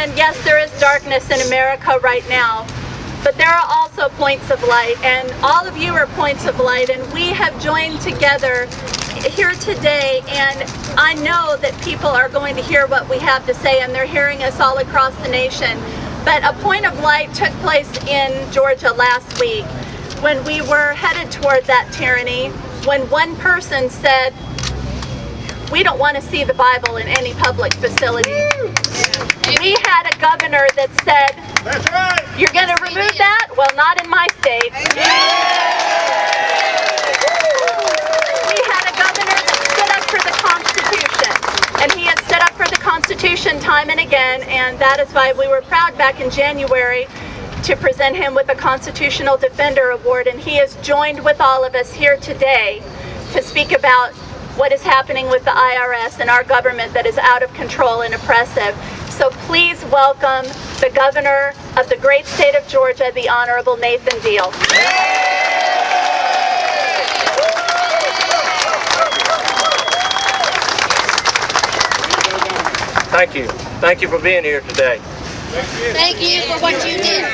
And yes, there is darkness in America right now, but there are also points of light, and all of you are points of light, and we have joined together here today, and I know that people are going to hear what we have to say, and they're hearing us all across the nation. But a point of light took place in Georgia last week when we were headed toward that tyranny, when one person said, "We don't want to see the Bible in any public facility." We had a governor that said, "That's right. You're going to remove that? Well, not in my state." We had a governor that stood up for the Constitution, and he has stood up for the Constitution time and again, and that is why we were proud back in January to present him with the Constitutional Defender Award, and he has joined with all of us here today to speak about what is happening with the IRS and our government that is out of control and oppressive. So please welcome the governor of the great state of Georgia, the Honorable Nathan Deal. Thank you. Thank you for being here today. Thank you for what you did.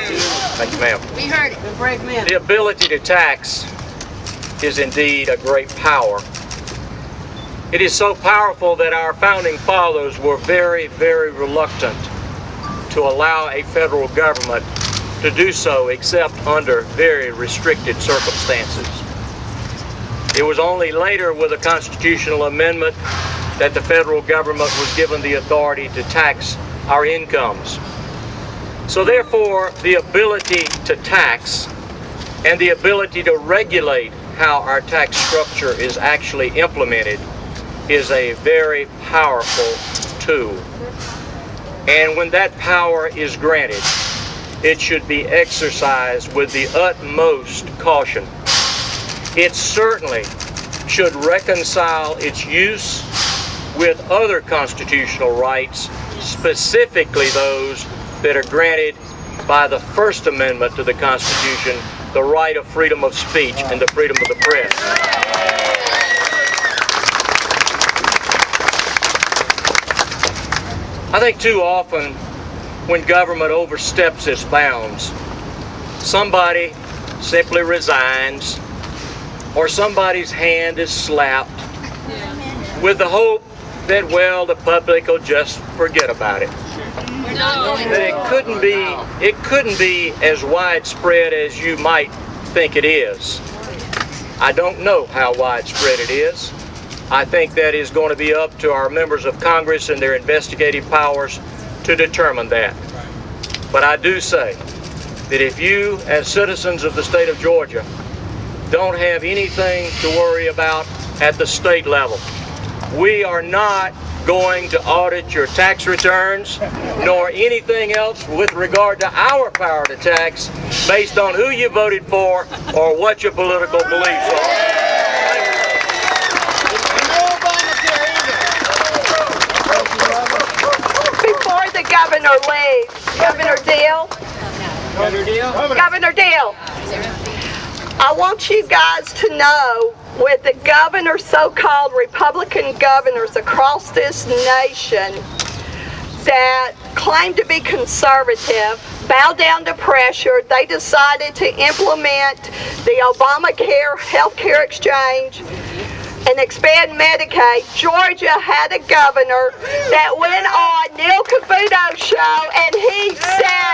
Thank you, ma'am. We heard it. Brave man. The ability to tax is indeed a great power. It is so powerful that our founding fathers were very, very reluctant to allow a federal government to do so except under very restricted circumstances. It was only later with a constitutional amendment that the federal government was given the authority to tax our incomes. So therefore, the ability to tax and the ability to regulate how our tax structure is actually implemented is a very powerful tool. And when that power is granted, it should be exercised with the utmost caution. It certainly should reconcile its use with other constitutional rights, specifically those that are granted by the First Amendment to the Constitution, the right of freedom of speech and the freedom of the press. I think too often when government oversteps its bounds, somebody simply resigns or somebody's hand is slapped with the hope that, well, the public will just forget about it. We're not going That to. it couldn't be as widespread as you might think it is. I don't know how widespread it is. I think that is going to be up to our members of Congress and their investigative powers to determine that. But I do say that if you, as citizens of the state of Georgia, don't have anything to worry about at the state level, we are not going to audit your tax returns nor anything else with regard to our power to tax based on who you voted for or what your political beliefs are. Before the governor leaves, Governor Deal, I want you guys to know, with the governors, so-called Republican governors across this nation that claim to be conservative, bow down to pressure, they decided to implement the Obamacare health care exchange and expand Medicaid. Georgia had a governor that went on Neil Cavuto's show and he said